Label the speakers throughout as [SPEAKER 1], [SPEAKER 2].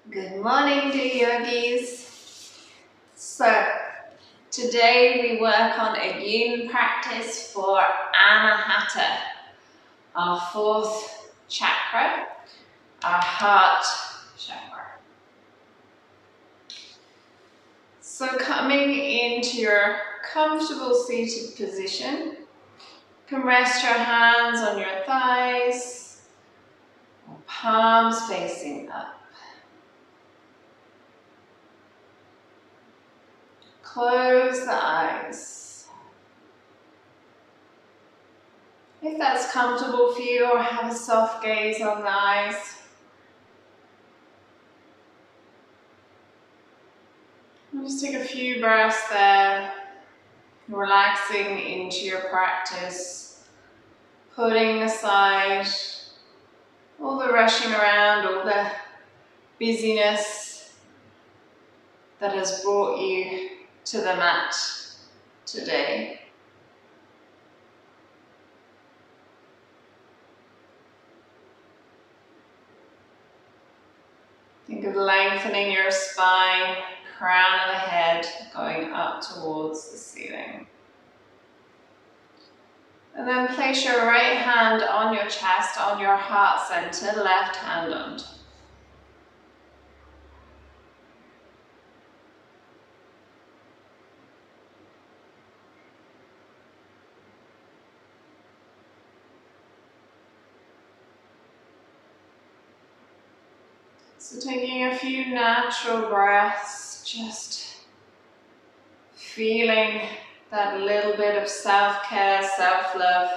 [SPEAKER 1] Good morning, dear yogis. So, today we work on a yin practice for Anahata, our fourth chakra, our heart chakra. So, coming into your comfortable seated position, you can rest your hands on your thighs, or palms facing up. Close the eyes. If that's comfortable for you, or have a soft gaze on the eyes. And just take a few breaths there, relaxing into your practice, putting aside all the rushing around, all the busyness that has brought you to the mat today. Think of lengthening your spine, crown of the head going up towards the ceiling. And then place your right hand on your chest, on your heart center, left hand on top. So taking a few natural breaths, just feeling that little bit of self-care, self-love.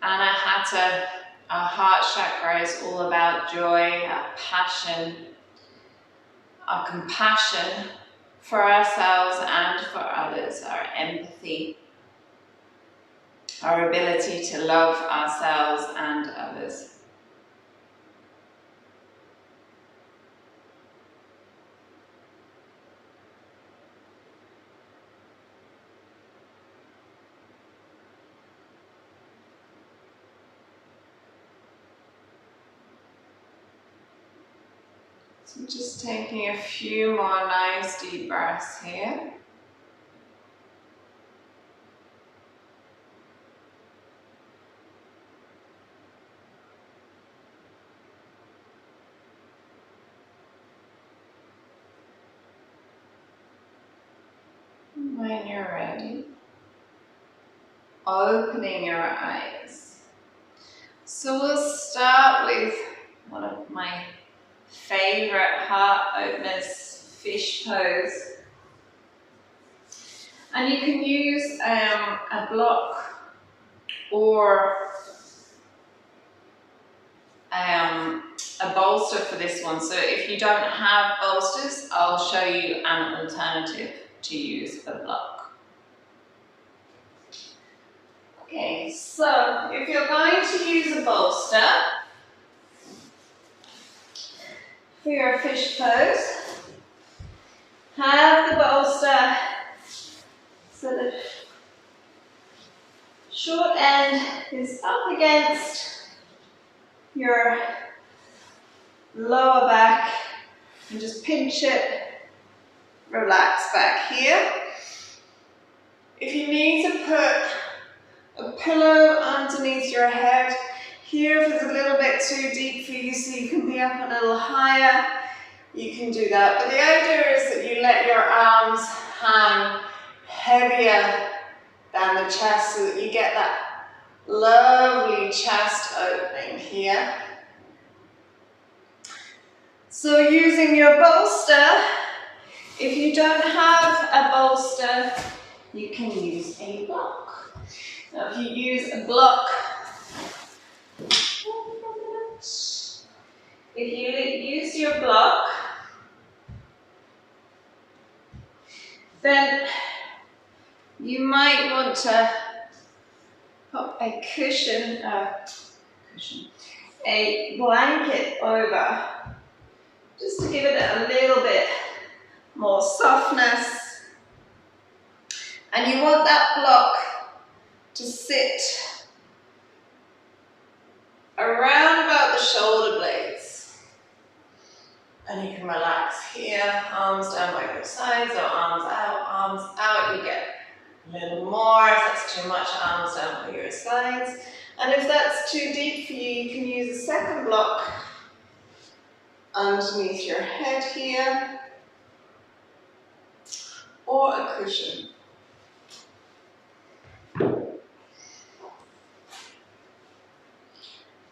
[SPEAKER 1] Anahata, our heart chakra, is all about joy, our passion, our compassion for ourselves and for others, our empathy, our ability to love ourselves and others. So just taking a few more nice deep breaths here. When you're ready, opening your eyes. So we'll start with one of my favorite heart openers, fish pose. And you can use a block or a bolster for this one. So if you don't have bolsters, I'll show you an alternative to use a block. Okay, so if you're going to use a bolster for your fish pose, have the bolster so the short end is up against your lower back and just pinch it, relax back here. If you need to put a pillow underneath your head, here if it's a little bit too deep for you so you can be up a little higher, you can do that. But the idea is that you let your arms hang heavier than the chest so that you get that lovely chest opening here. So using your bolster, if you don't have a bolster, you can use a block. Now if you use a block, if you use your block, then you might want to put a a blanket over, just to give it a little bit more softness. And you want that block to sit around about the shoulder blades. And you can relax here, arms down by your sides or arms out. You get a little more. If that's too much, arms down by your sides. And if that's too deep for you, you can use a second block underneath your head here, or a cushion.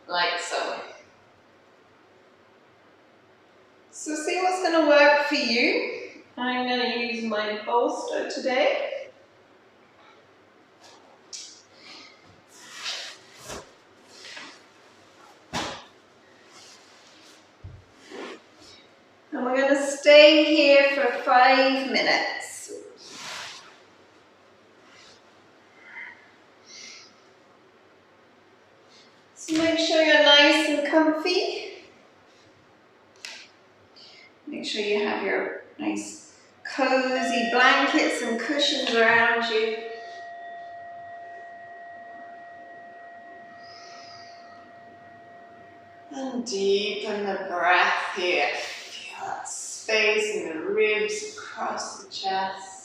[SPEAKER 1] Like so. So see what's going to work for you. I'm going to use my bolster today. And we're going to stay here for 5 minutes. So make sure you're nice and comfy. Make sure you have your nice cozy blankets and cushions around you. And deepen the breath here. Feel that space in the ribs across the chest.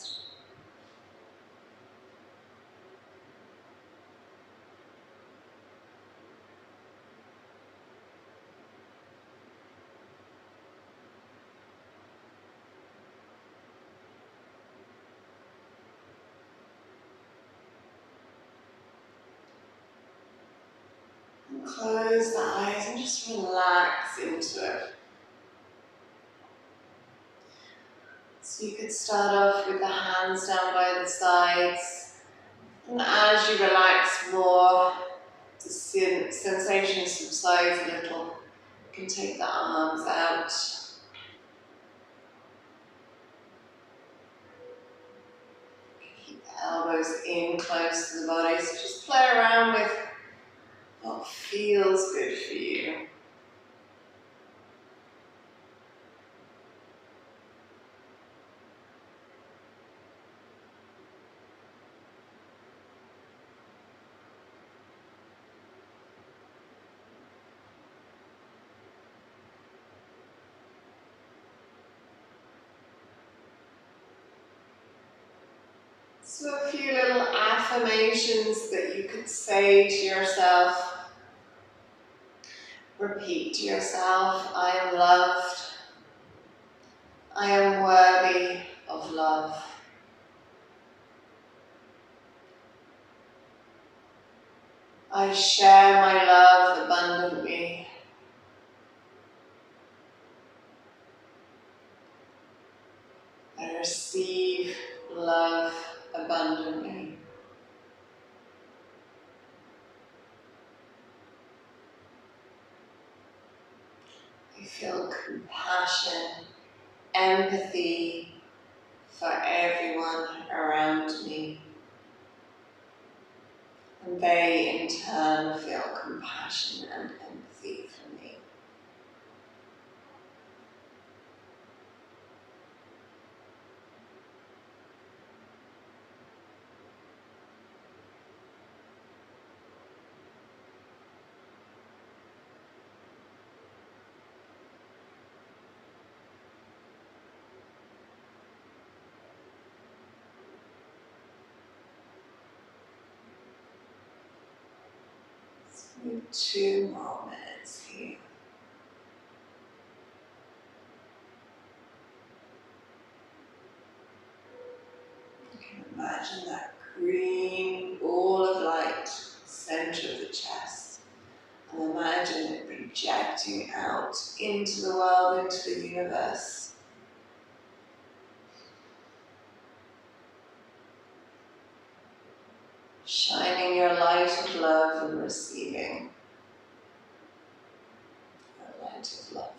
[SPEAKER 1] And close the eyes and just relax into it. So you could start off with the hands down by the sides, and as you relax more, the sensation subsides a little. You can take the arms out. Keep the elbows in close to the body, so just play around with what feels good for you. So a few little affirmations that you could say to yourself. Repeat to yourself, I am loved. I am worthy of love. I share my love abundantly. I receive love abundantly. I feel compassion, empathy for everyone around me. And they in turn feel compassion and empathy for me. So 2 more minutes here. You can imagine that green ball of light, center of the chest, and imagine it projecting out into the world, into the universe. Shining your light of love and receiving a light of love.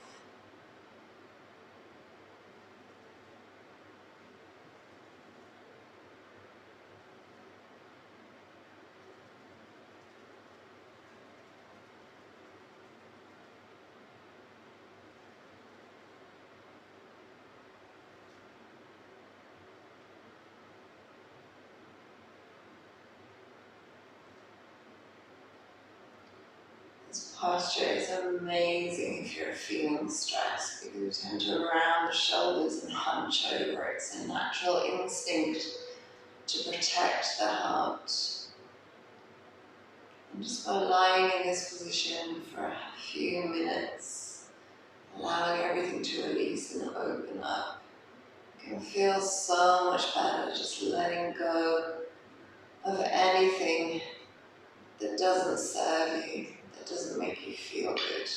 [SPEAKER 1] posture is amazing if you're feeling stressed, because you tend to round the shoulders and hunch over. It's a natural instinct to protect the heart. And just by lying in this position for a few minutes, allowing everything to release and open up, you can feel so much better just letting go of anything that doesn't serve you, that doesn't make you feel good.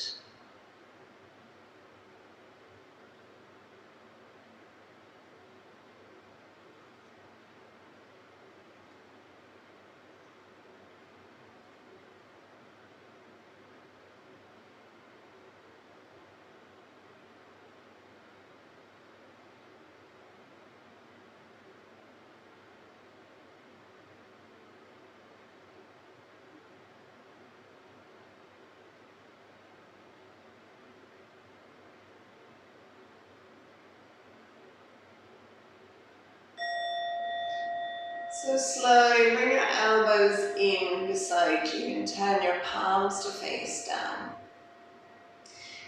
[SPEAKER 1] So slowly bring your elbows in beside you and turn your palms to face down.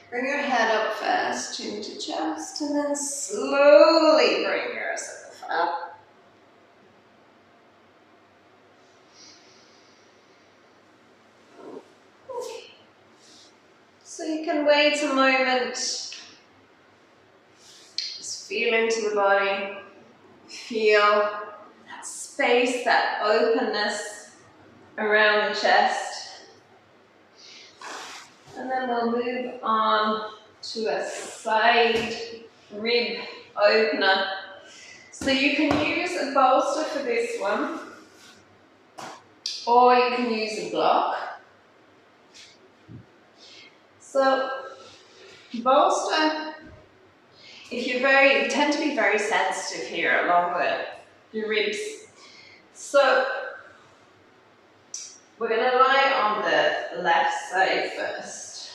[SPEAKER 1] Bring your head up first, chin to chest, and then slowly bring yourself up. Okay. So you can wait a moment, just feel into the body, feel that space, that openness around the chest. And then we'll move on to a side rib opener. So you can use a bolster for this one, or you can use a block. So bolster, if you tend to be very sensitive here along the ribs. So we're going to lie on the left side first.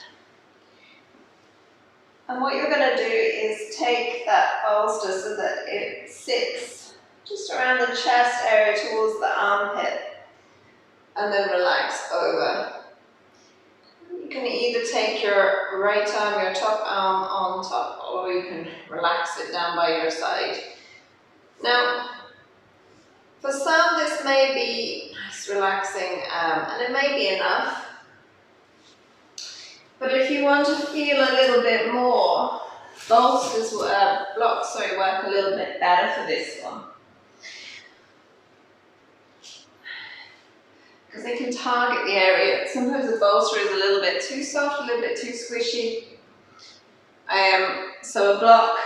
[SPEAKER 1] And what you're going to do is take that bolster so that it sits just around the chest area towards the armpit, and then relax over. You can either take your right arm, your top arm on top, or you can relax it down by your side. Now, for some this may be nice, relaxing, and it may be enough. But if you want to feel a little bit more, blocks work a little bit better for this one. Because they can target the area. Sometimes the bolster is a little bit too soft, a little bit too squishy. So a block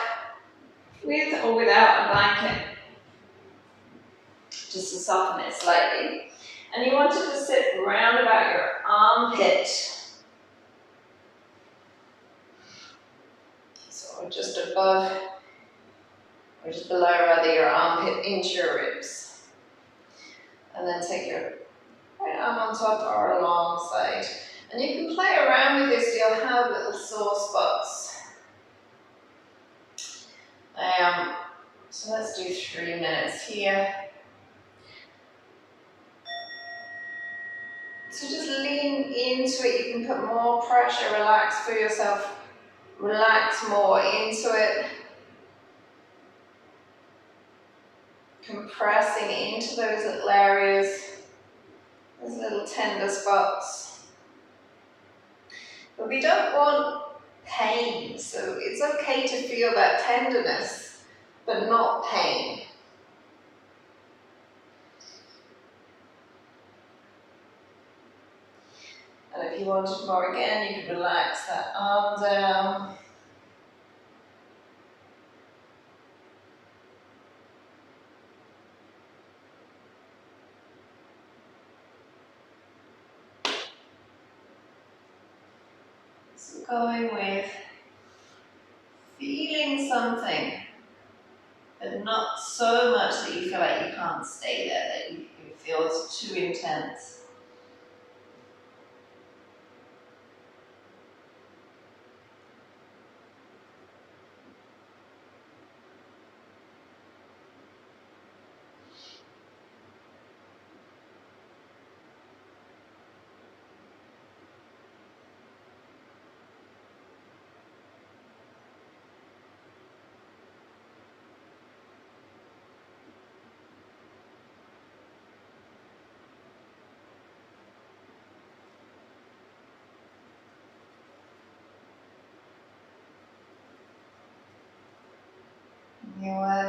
[SPEAKER 1] with or without a blanket, just to soften it slightly. And you want it to sit round about your armpit. So just above, or just below rather, your armpit into your ribs. And then take your right arm on top or alongside. And you can play around with this, you'll have little sore spots. So let's do 3 minutes here. So just lean into it, you can put more pressure, relax for yourself, relax more into it. Compressing into those little areas, those little tender spots. But we don't want pain, so it's okay to feel that tenderness, but not pain. And if you wanted more again, you could relax that arm down. So going with feeling something, but not so much that you feel like you can't stay there, that it feels too intense.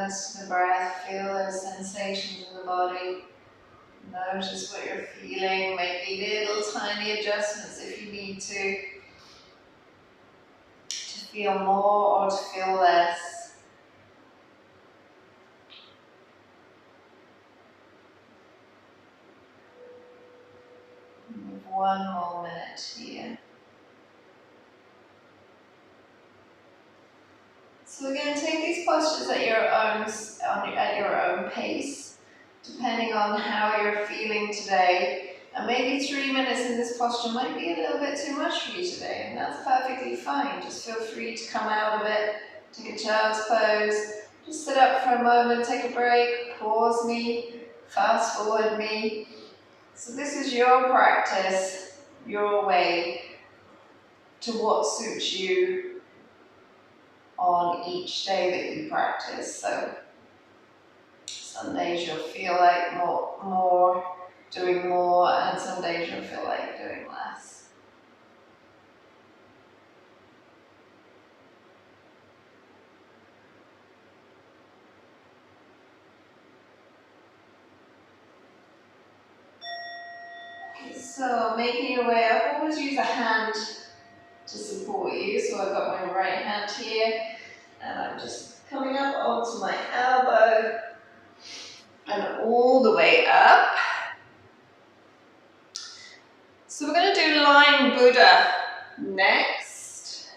[SPEAKER 1] awareness to the breath. Feel those sensations in the body. Notice what you're feeling. Make little tiny adjustments if you need to feel more or to feel less. Move 1 more minute here. So again, take these postures at your own pace, depending on how you're feeling today. And maybe 3 minutes in this posture might be a little bit too much for you today, and that's perfectly fine. Just feel free to come out of it, take a child's pose, just sit up for a moment, take a break, pause me, fast forward me. So this is your practice, your way to what suits you on each day that you practice. So some days you'll feel like doing more, and some days you'll feel like doing less. Okay, so making your way up, always use a hand to support you. So I've got my right hand here, and I'm just coming up onto my elbow and all the way up. So we're going to do Lying Buddha next,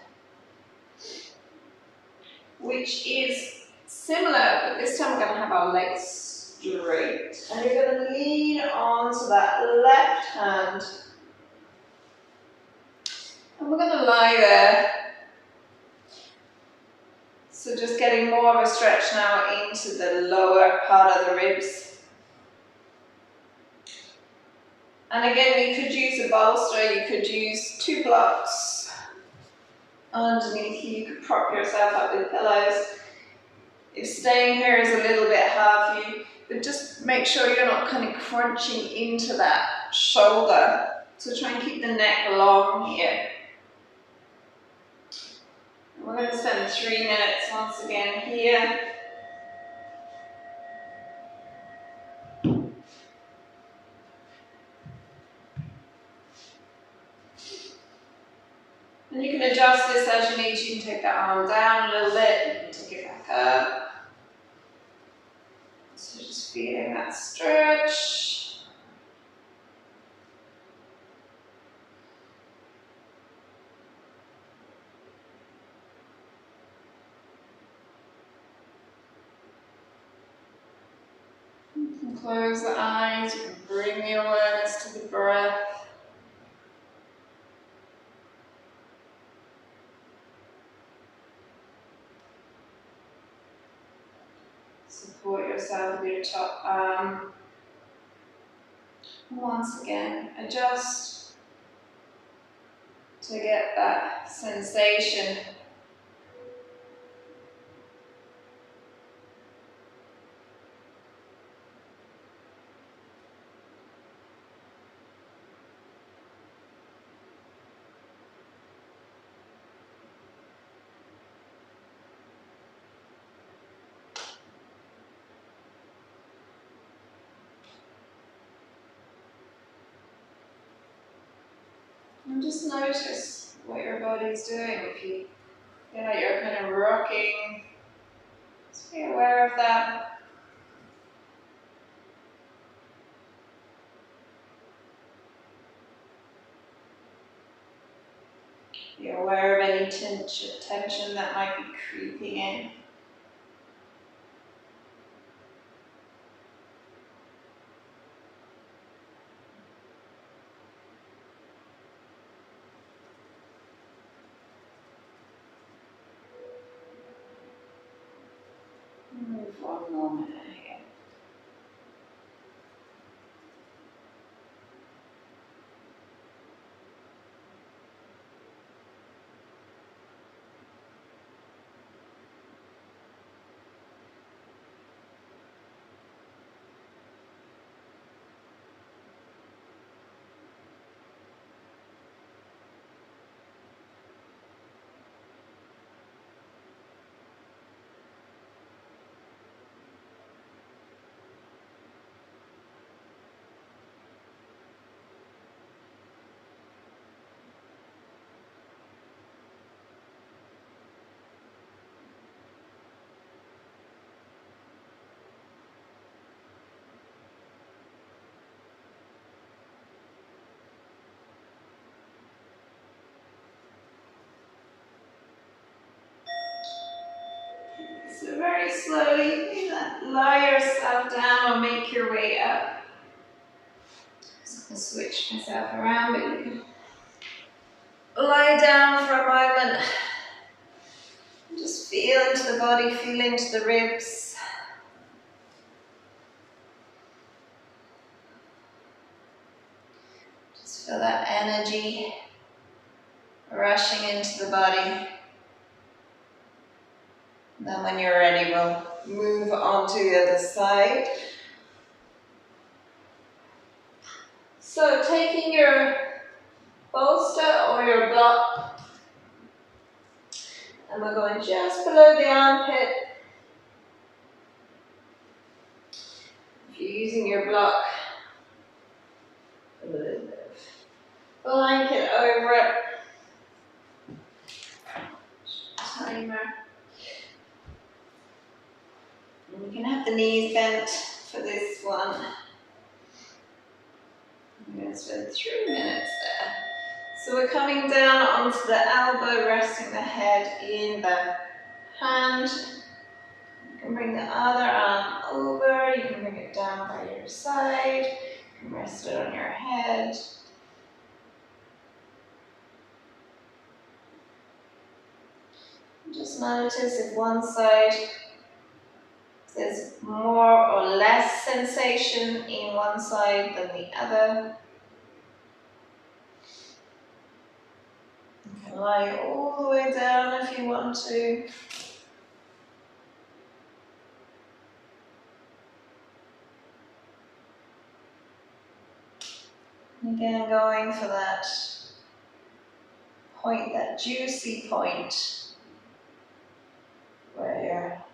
[SPEAKER 1] which is similar, but this time we're going to have our legs straight. And you're going to lean onto that left hand. And we're going to lie there. So just getting more of a stretch now into the lower part of the ribs. And again, you could use a bolster, you could use 2 blocks underneath you. You could prop yourself up with pillows. If staying here is a little bit hard for you, but just make sure you're not kind of crunching into that shoulder. So try and keep the neck long here. And we're going to spend 3 minutes once again here. And you can adjust this as you need to. You can take that arm down a little bit, you can take it back up. So just feeling that stretch. You can close the eyes, you can bring the awareness to the breath. Support yourself with your top arm. Once again, adjust to get that sensation. And just notice what your body's doing. If you feel like you're kind of rocking, just be aware of that. Be aware of any tension that might be creeping in. Move 1 more minute here. So very slowly, lie yourself down or make your way up. So I'll switch myself around, but you can lie down for a moment. Just feel into the body, feel into the ribs. Just feel that energy rushing into the body. And then when you're ready, we'll move on to the other side. So taking your bolster or your block, and we're going just below the armpit. If you're using your block, a little bit of blanket over it. Timer. And you can have the knees bent for this one. I'm going to spend 3 minutes there. So we're coming down onto the elbow, resting the head in the hand. You can bring the other arm over, you can bring it down by your side, you can rest it on your head. Just notice if one side there's more or less sensation in one side than the other. You can lie all the way down if you want to. Again, going for that point, that juicy point, where you're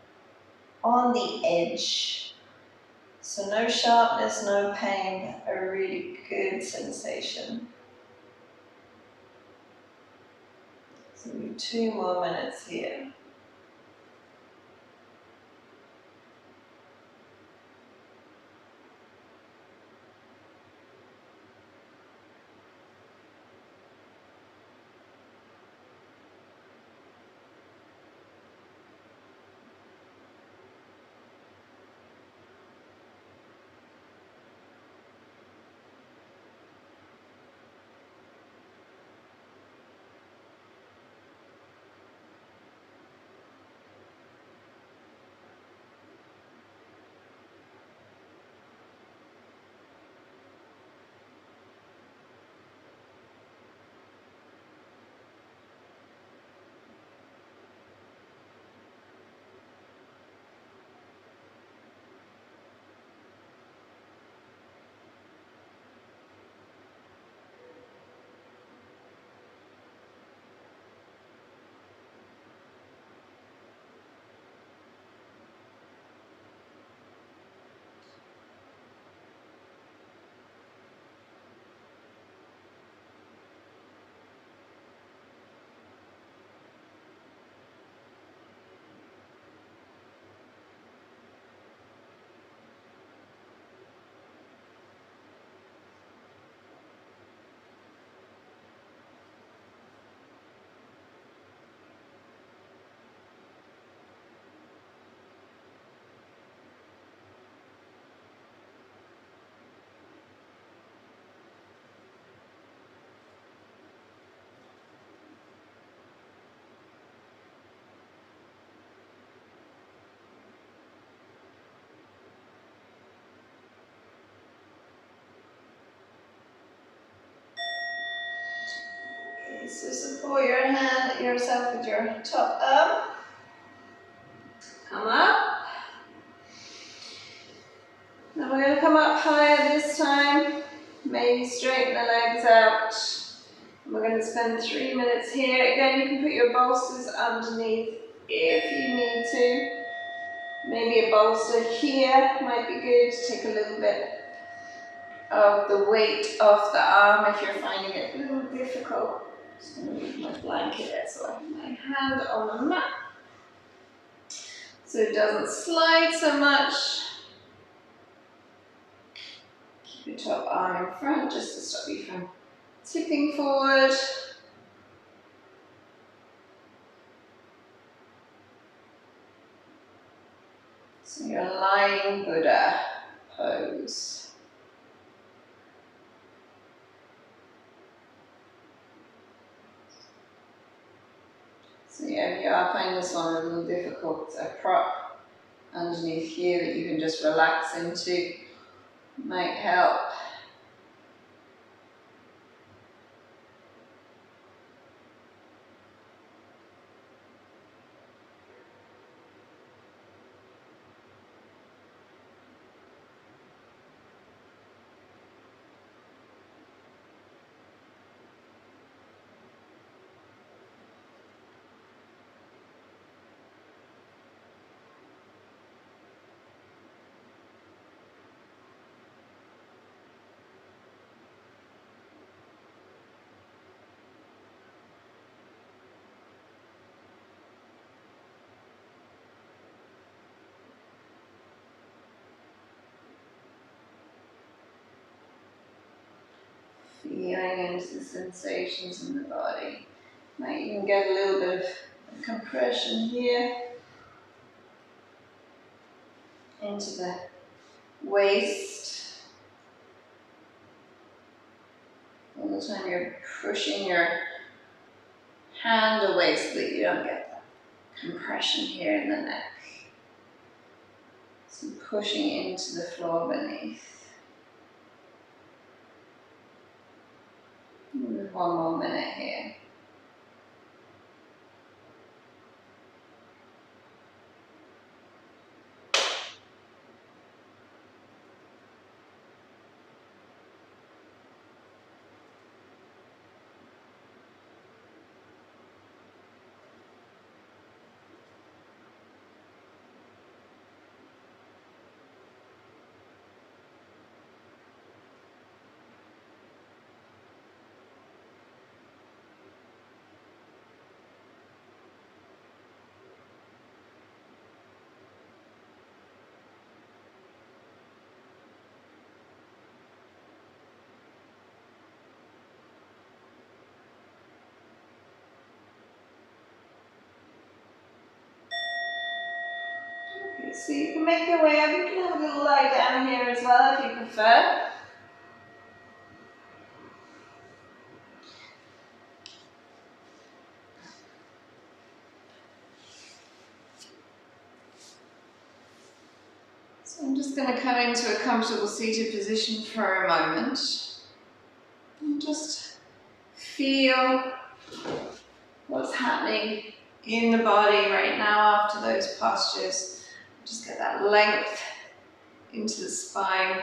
[SPEAKER 1] on the edge. So no sharpness, no pain, but a really good sensation. So we have 2 more minutes here. Okay, so support yourself with your top arm. Come up. Now we're going to come up higher this time. Maybe straighten the legs out. We're going to spend 3 minutes here. Again, you can put your bolsters underneath if you need to. Maybe a bolster here might be good to take a little bit of the weight off the arm if you're finding it a little difficult. Just going to leave my blanket there so I have my hand on the mat so it doesn't slide so much. Keep your top arm in front just to stop you from tipping forward. So your lying Buddha pose. So yeah, if you are finding this one a little difficult, a prop underneath here that you can just relax into might help. Feeling into the sensations in the body. Might even get a little bit of compression here into the waist. All the time you're pushing your hand away so that you don't get that compression here in the neck. So pushing into the floor beneath. One more minute here. So you can make your way up, you can have a little lie down here as well if you prefer. So I'm just going to come into a comfortable seated position for a moment. And just feel what's happening in the body right now after those postures. Just get that length into the spine,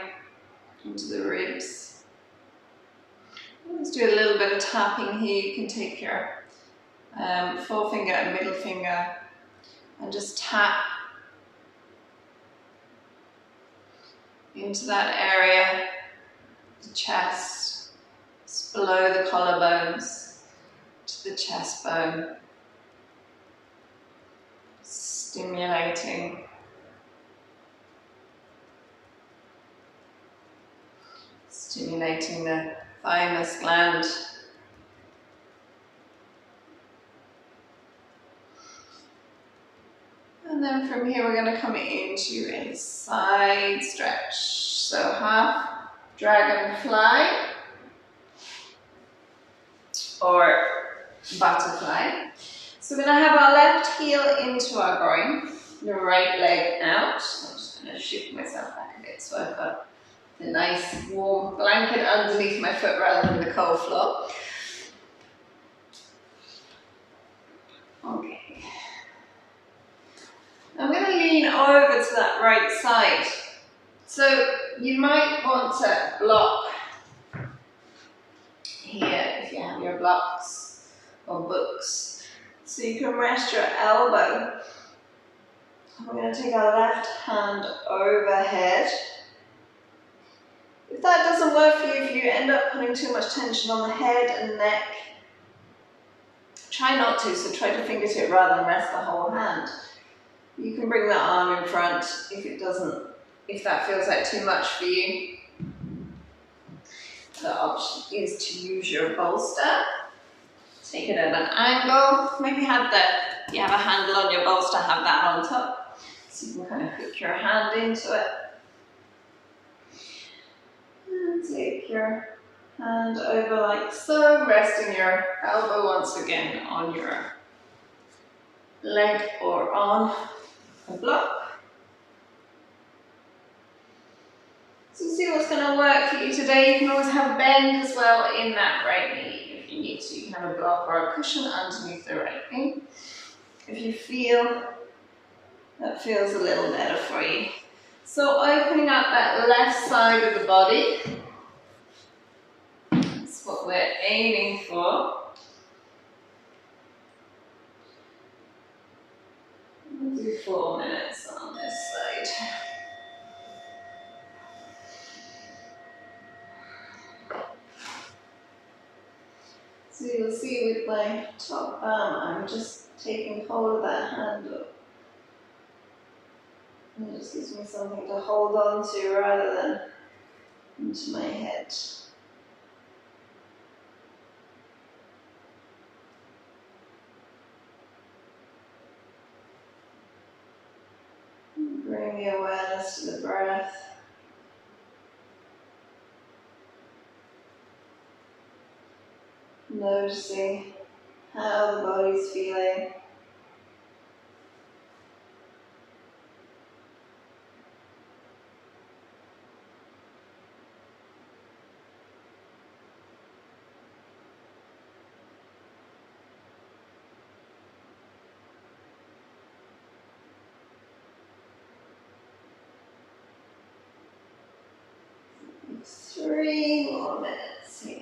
[SPEAKER 1] into the ribs. Let's do a little bit of tapping here. You can take your forefinger and middle finger and just tap into that area, the chest, just below the collarbones, to the chest bone, stimulating the thymus gland. And then from here we're going to come into a side stretch. So half dragonfly or butterfly. So we're going to have our left heel into our groin, the right leg out. I'm just going to shift myself back a bit so I've got a nice warm blanket underneath my foot rather than the cold floor. Okay. I'm going to lean over to that right side. So you might want to block here if you have your blocks or books. So you can rest your elbow. We're going to take our left hand overhead. If that doesn't work for you, if you end up putting too much tension on the head and neck, try not to, so try to fingertip rather than rest the whole hand. You can bring the arm in front if that feels like too much for you. The option is to use your bolster. Take it at an angle. Maybe if you have a handle on your bolster, have that on top. So you can kind of hook your hand into it. And take your hand over like so, resting your elbow once again on your leg or on a block. So see what's going to work for you today. You can always have a bend as well in that right knee if you need to. You can have a block or a cushion underneath the right knee. If you feel that feels a little better for you. So opening up that left side of the body. That's what we're aiming for. We'll do 4 minutes on this side. So you'll see with my top arm, I'm just taking hold of that handle. And it just gives me something to hold on to rather than into my head. Bring the awareness to the breath. Noticing how the body's feeling. It's 3 more minutes here.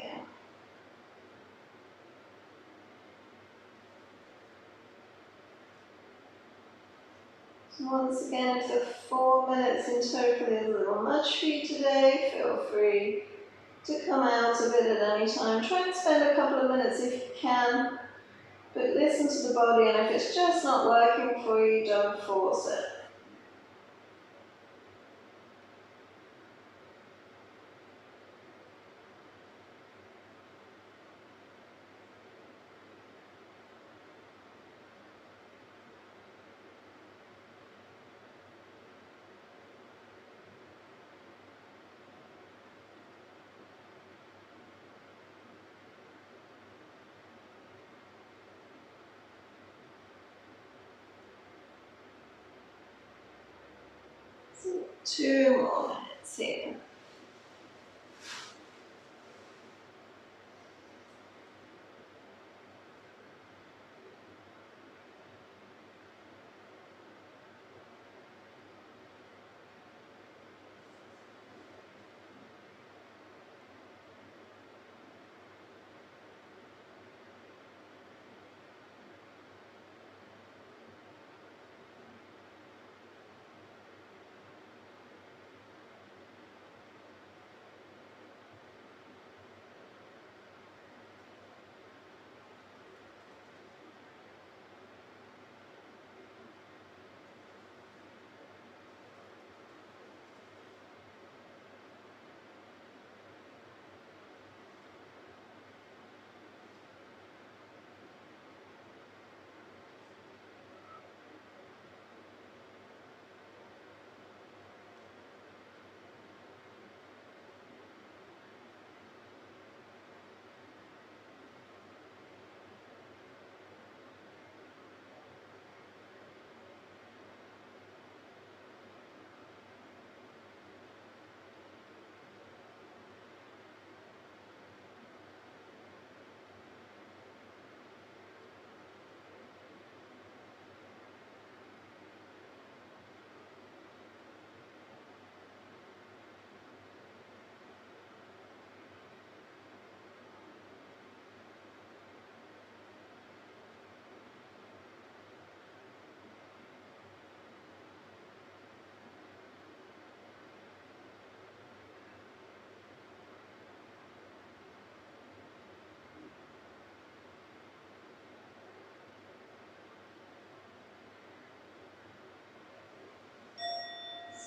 [SPEAKER 1] So once again, if the 4 minutes in total is a little much for you today, feel free to come out of it at any time. Try and spend a couple of minutes if you can, but listen to the body, and if it's just not working for you, don't force it. So 2 more minutes here.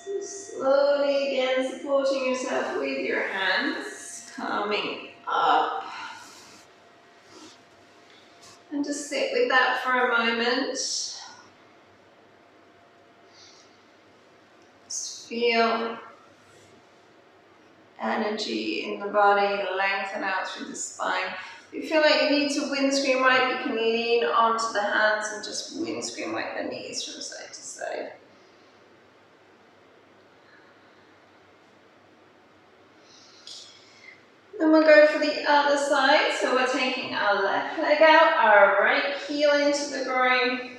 [SPEAKER 1] So slowly again supporting yourself with your hands, coming up. And just sit with that for a moment. Feel energy in the body, lengthen out through the spine. If you feel like you need to windscreen wipe, you can lean onto the hands and just windscreen wipe the knees from side to side. Then we'll go for the other side. So we're taking our left leg out, our right heel into the groin,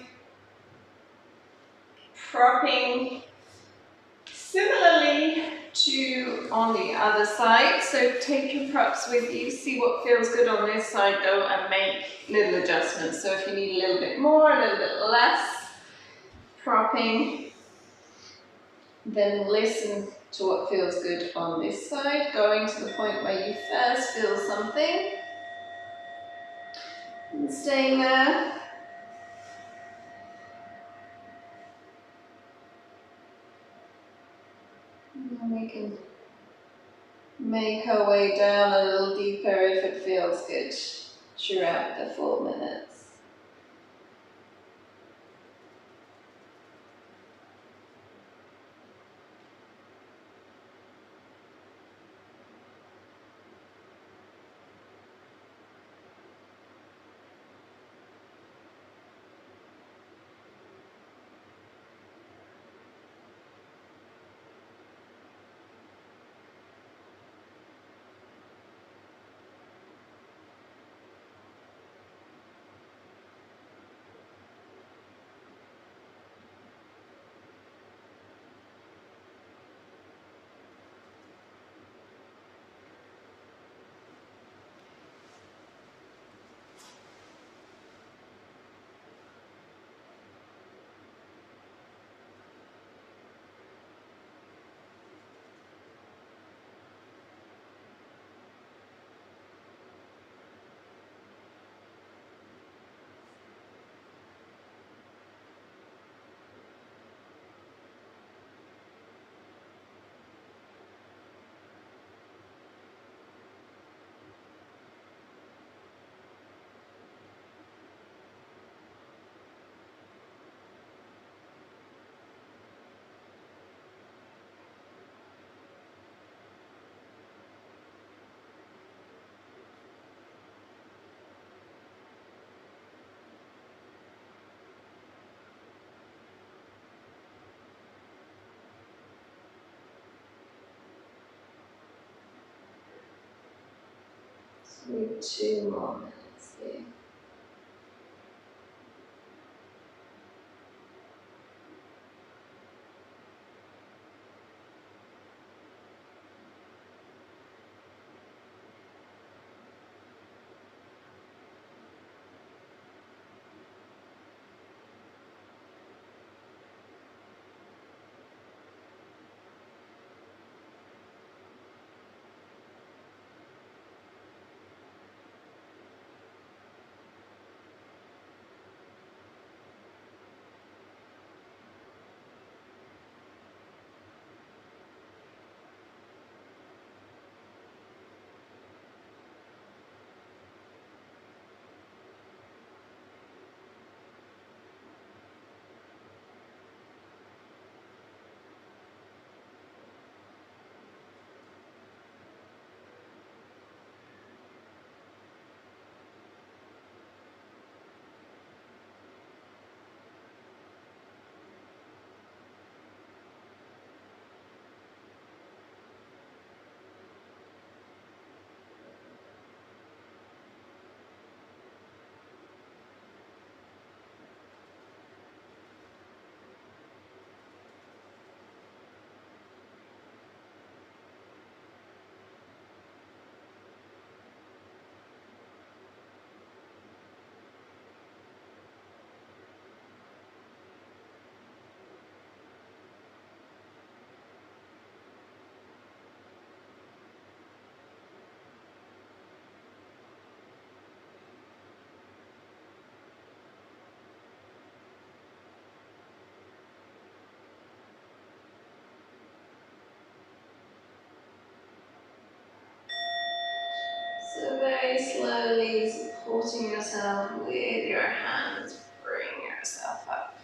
[SPEAKER 1] propping similarly to on the other side. So take your props with you, see what feels good on this side though, and make little adjustments. So if you need a little bit more, a little bit less propping, then listen to what feels good on this side, going to the point where you first feel something and staying there. And then we can make our way down a little deeper if it feels good throughout the 4 minutes. So 2 more minutes here. So very slowly supporting yourself with your hands, bring yourself up.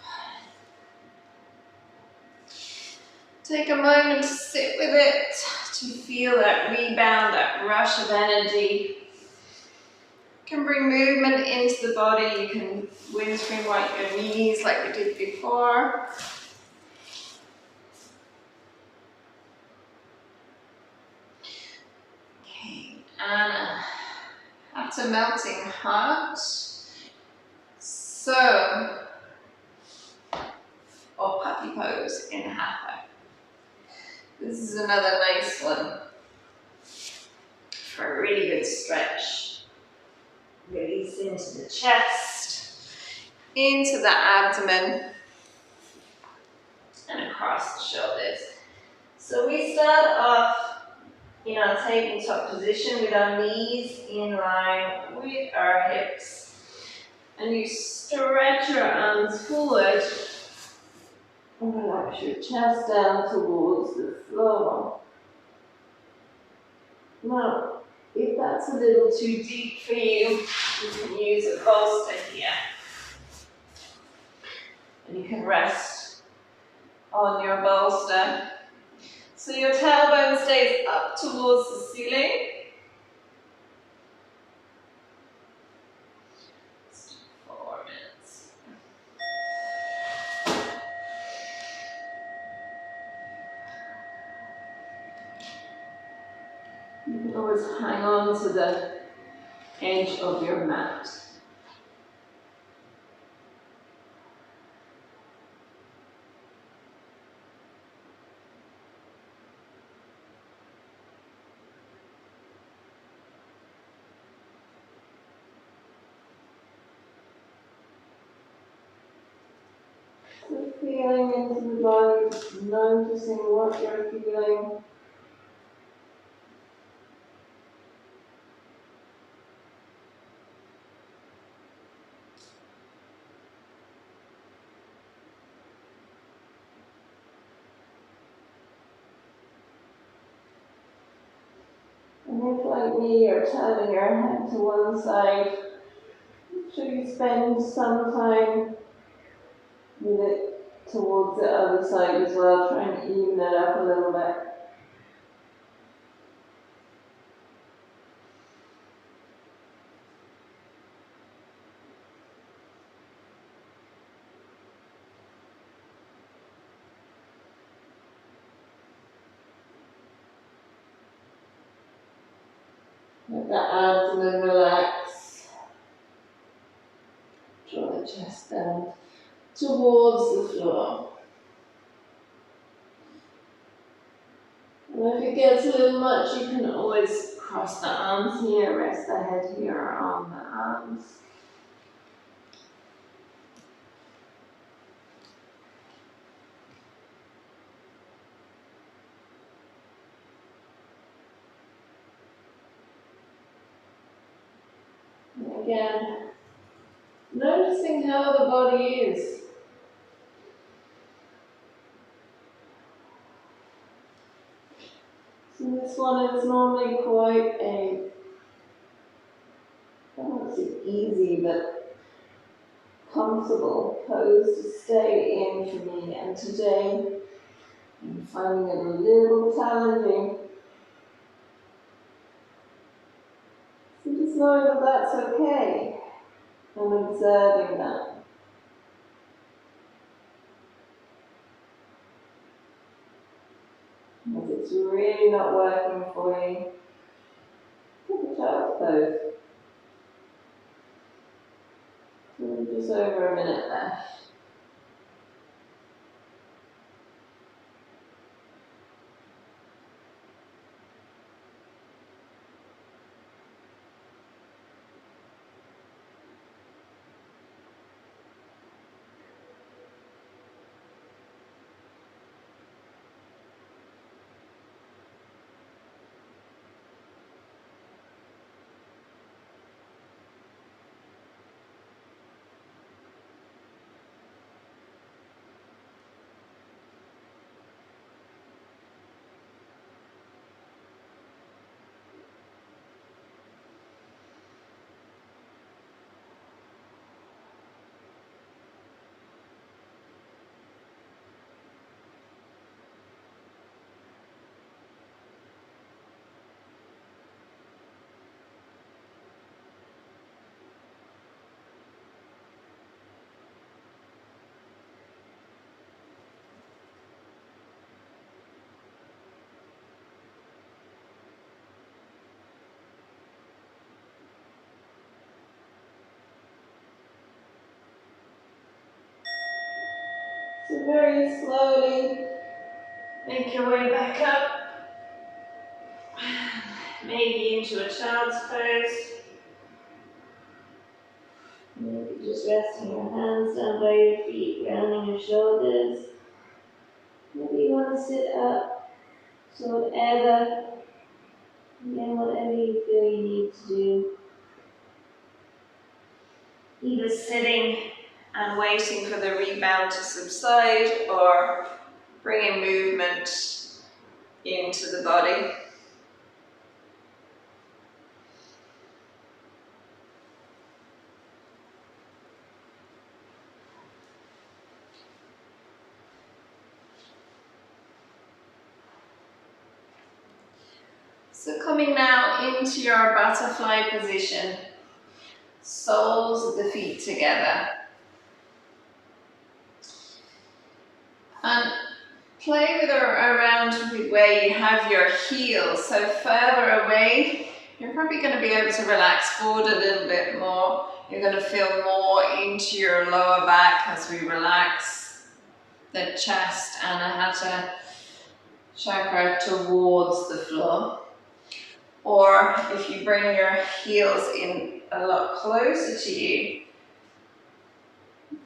[SPEAKER 1] Take a moment to sit with it, to feel that rebound, that rush of energy. You can bring movement into the body. You can windscreen wipe your knees like we did before. Okay, Anahata, melting heart. So, or puppy pose in Hatha. This is another nice one for a really good stretch. Release into the chest, into the abdomen, and across the shoulders. So we start off in our tabletop position with our knees in line with our hips. And you stretch your arms forward and relax your chest down towards the floor. Now, if that's a little too deep for you, you can use a bolster here. And you can rest on your bolster. So your tailbone stays up towards the ceiling. Just 4 minutes. You can always hang on to the edge of your mat. So feeling into the body, just noticing what you're feeling. And if, like me, you're turning your head to one side, make sure you spend some time with it towards the other side as well. Try and even it up a little bit. Let the abdomen relax. Draw the chest down towards the floor. And if it gets a little much, you can always cross the arms here, rest the head here on the arms. And again, noticing how the body is. So this one is normally quite a, I won't say easy, but comfortable pose to stay in for me. And today, I'm finding it a little challenging. So just know that that's okay. I'm observing that. If it's really not working for you, take a child's pose. So just over a minute left. So very slowly make your way back up. Maybe into a child's pose. Maybe just resting your hands down by your feet, grounding your shoulders. Maybe you want to sit up. So whatever, again, whatever you feel you need to do. Either sitting and waiting for the rebound to subside, or bringing movement into the body. So coming now into your butterfly position, soles of the feet together. And play with or around with where you have your heels. So further away, you're probably going to be able to relax forward a little bit more. You're going to feel more into your lower back as we relax the chest, Anahata chakra towards the floor. Or if you bring your heels in a lot closer to you,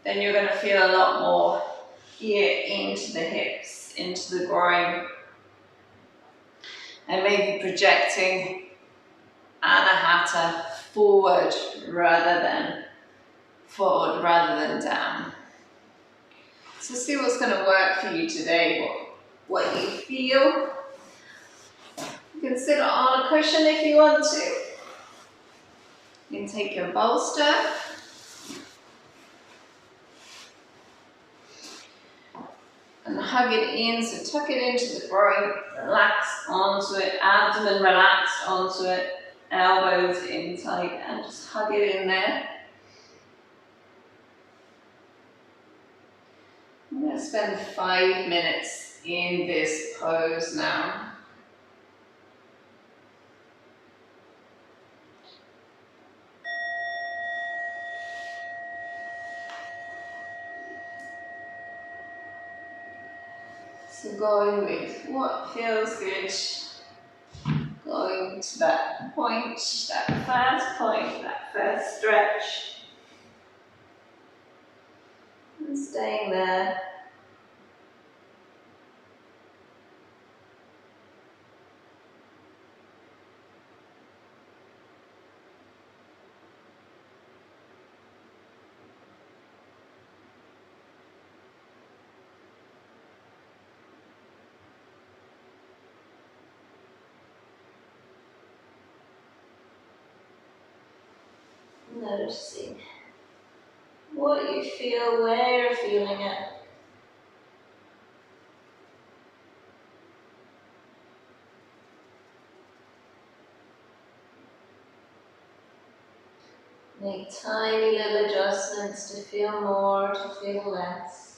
[SPEAKER 1] then you're going to feel a lot more here into the hips, into the groin. And maybe projecting Anahata forward rather than down. So see what's going to work for you today, what you feel. You can sit on a cushion if you want to. You can take your bolster. And hug it in, so tuck it into the groin, relax onto it, abdomen relaxed onto it, elbows in tight, and just hug it in there. I'm going to spend 5 minutes in this pose now. So going with what feels good, going to that point, that first stretch, and staying there. Noticing what you feel, where you're feeling it. Make tiny little adjustments to feel more, to feel less.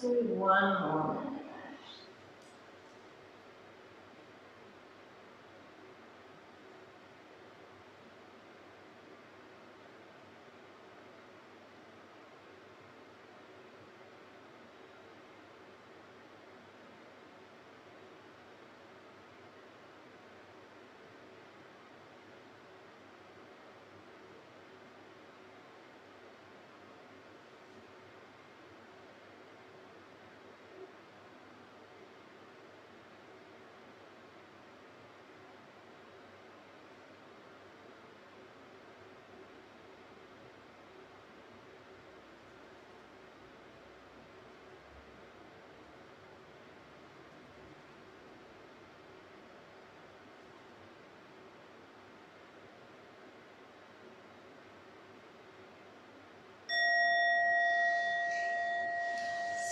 [SPEAKER 1] So one more minute.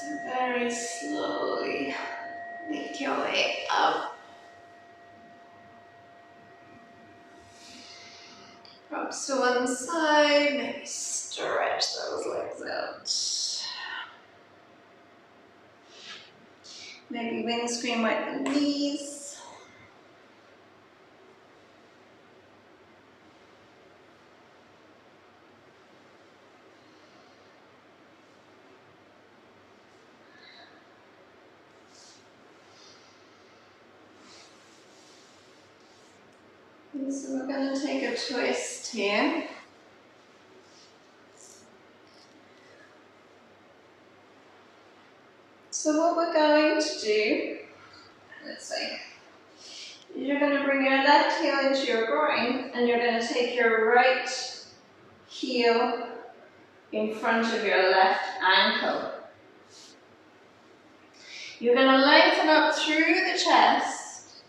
[SPEAKER 1] So very slowly make your way up. Props to one side, maybe stretch those legs out. Maybe windscreen wipe the knees. And so we're going to take a twist here. So what we're going to do, let's see, you're going to bring your left heel into your groin and you're going to take your right heel in front of your left ankle. You're going to lengthen up through the chest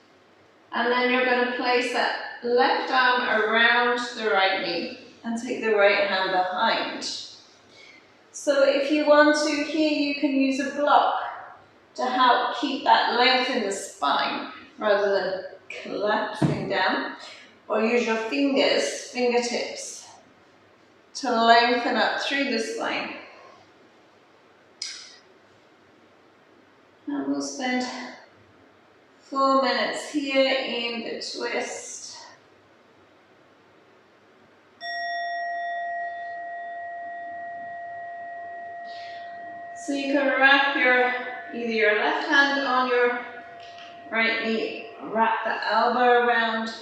[SPEAKER 1] and then you're going to place that left arm around the right knee and take the right hand behind. So if you want to here, you can use a block to help keep that length in the spine rather than collapsing down, or use your fingertips to lengthen up through the spine. And we'll spend 4 minutes here in the twist. So you can wrap either your left hand on your right knee, wrap the elbow around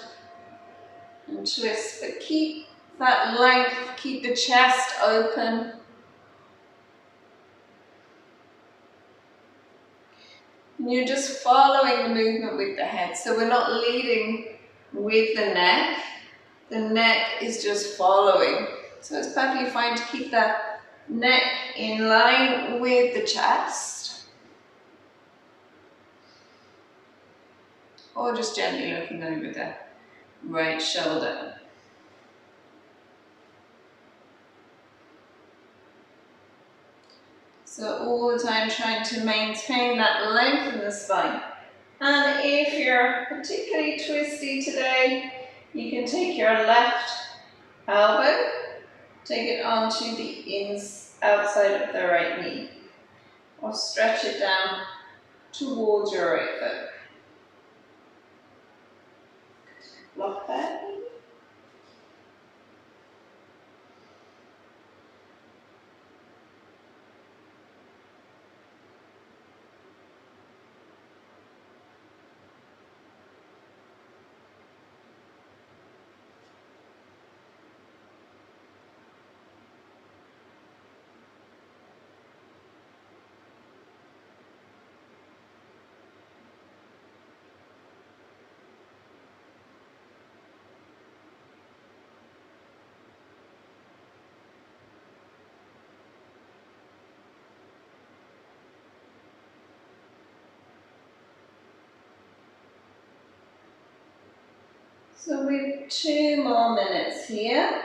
[SPEAKER 1] and twist, but keep that length, keep the chest open. And you're just following the movement with the head, so we're not leading with the neck. The neck is just following. So it's perfectly fine to keep that neck in line with the chest. Or just gently looking over the right shoulder. So all the time trying to maintain that length in the spine. And if you're particularly twisty today, you can take your left elbow, take it onto the outside of the right knee, or stretch it down towards your right foot. Lock that. So we've 2 more minutes here.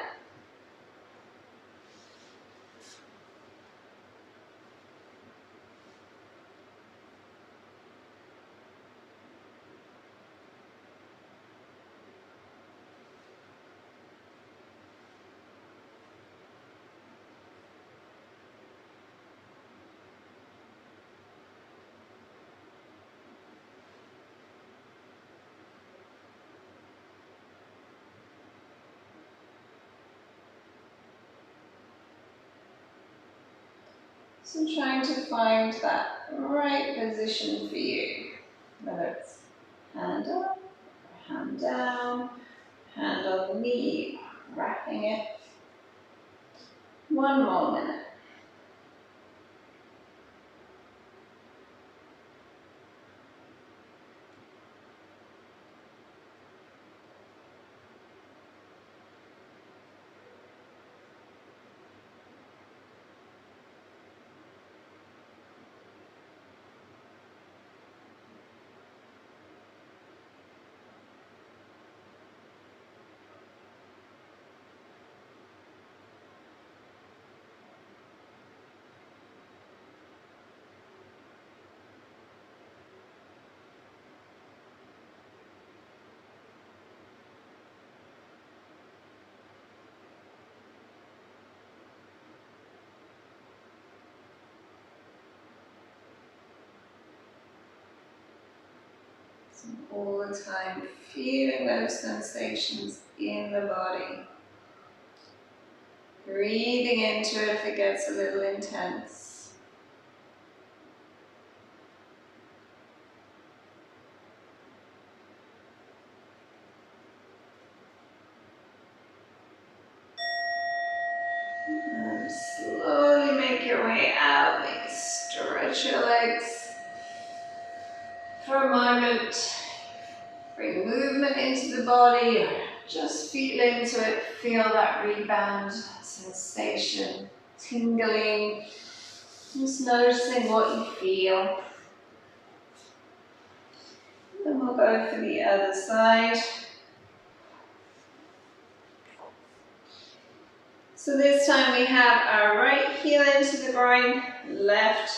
[SPEAKER 1] So trying to find that right position for you, whether it's hand up, hand down, hand on the knee, wrapping it. One more minute. So all the time feeling those sensations in the body. Breathing into it if it gets a little intense. And slowly make your way out. Maybe stretch your legs for a moment. Bring movement into the body, or just feel into it, feel that rebound sensation, tingling, just noticing what you feel. Then we'll go for the other side. So this time we have our right heel into the groin, left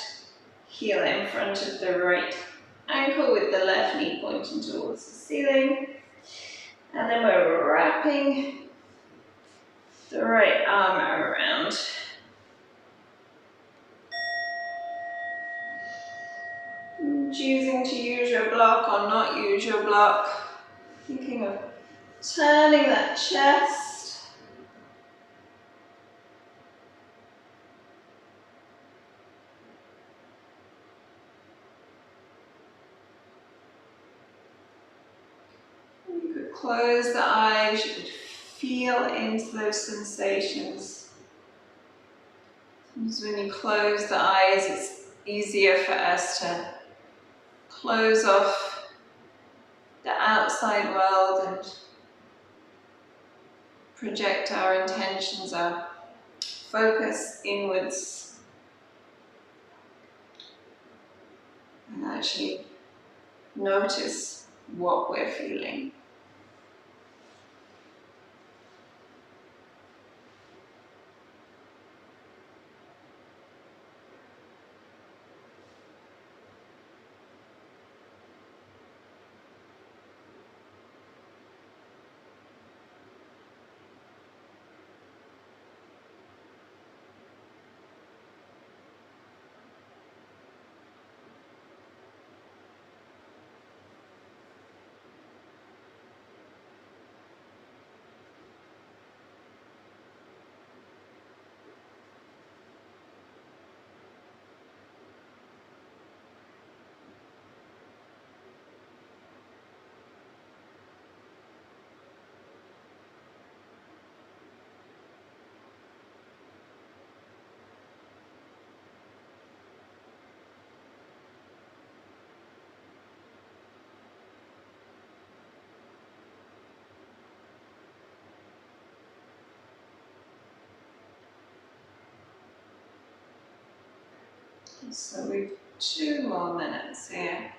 [SPEAKER 1] heel in front of the right ankle with the left knee pointing towards the ceiling. And then we're wrapping the right arm around. Choosing to use your block or not use your block. Thinking of turning that chest. You could close the eyes, you could feel into those sensations. Sometimes when you close the eyes, it's easier for us to close off the outside world and project our intentions, our focus inwards, and actually notice what we're feeling. So we've 2 more minutes here.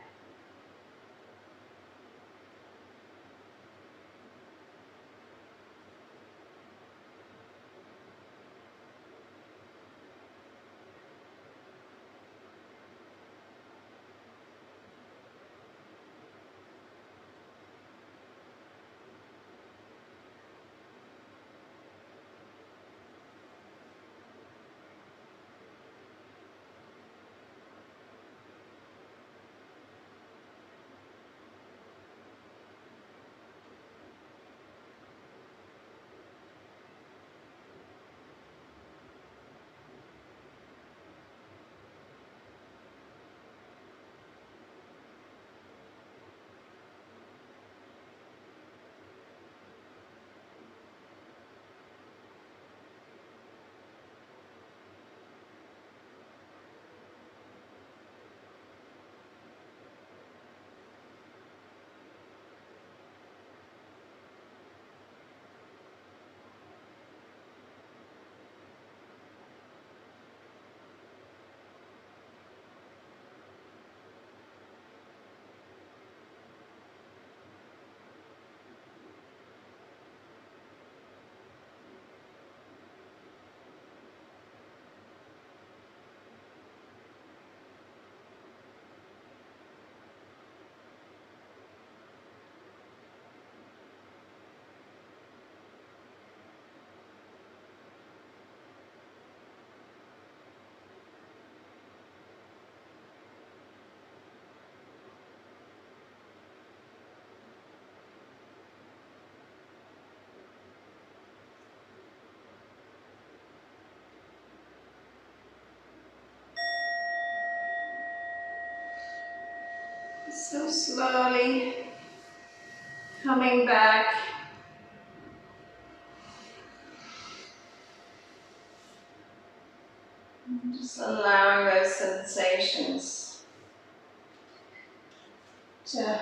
[SPEAKER 1] So slowly coming back. Just allowing those sensations to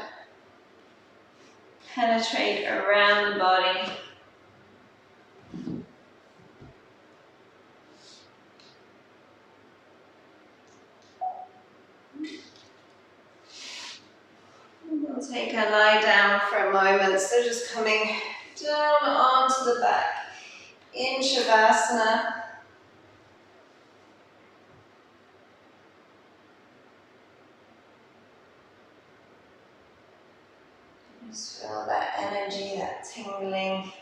[SPEAKER 1] penetrate around the body. We'll take a lie down for a moment. So just coming down onto the back in Shavasana. Just feel that energy, that tingling.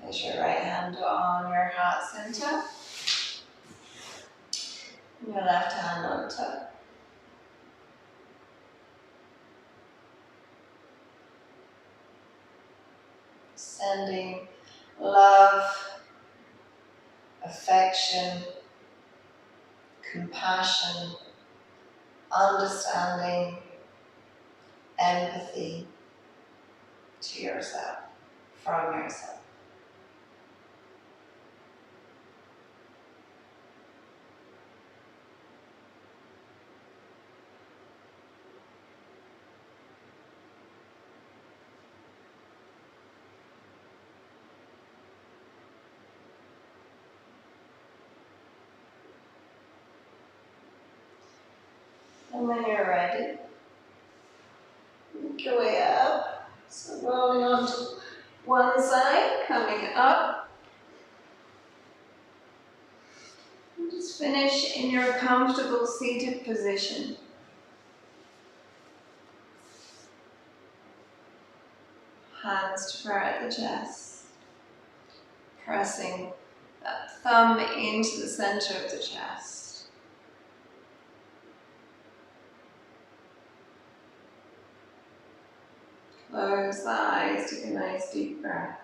[SPEAKER 1] Place your right hand on your heart center. And your left hand on top. Sending love, affection, compassion, understanding, empathy to yourself, from yourself. And when you're ready, make your way up. So rolling onto one side, coming up. And just finish in your comfortable seated position. Hands to part the chest. Pressing that thumb into the center of the chest. Close the eyes, take a nice deep breath.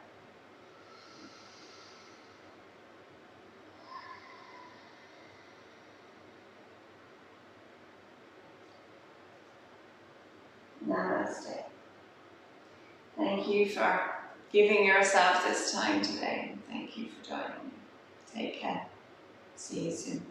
[SPEAKER 1] Namaste. Thank you for giving yourself this time today. Thank you for joining me. Take care. See you soon.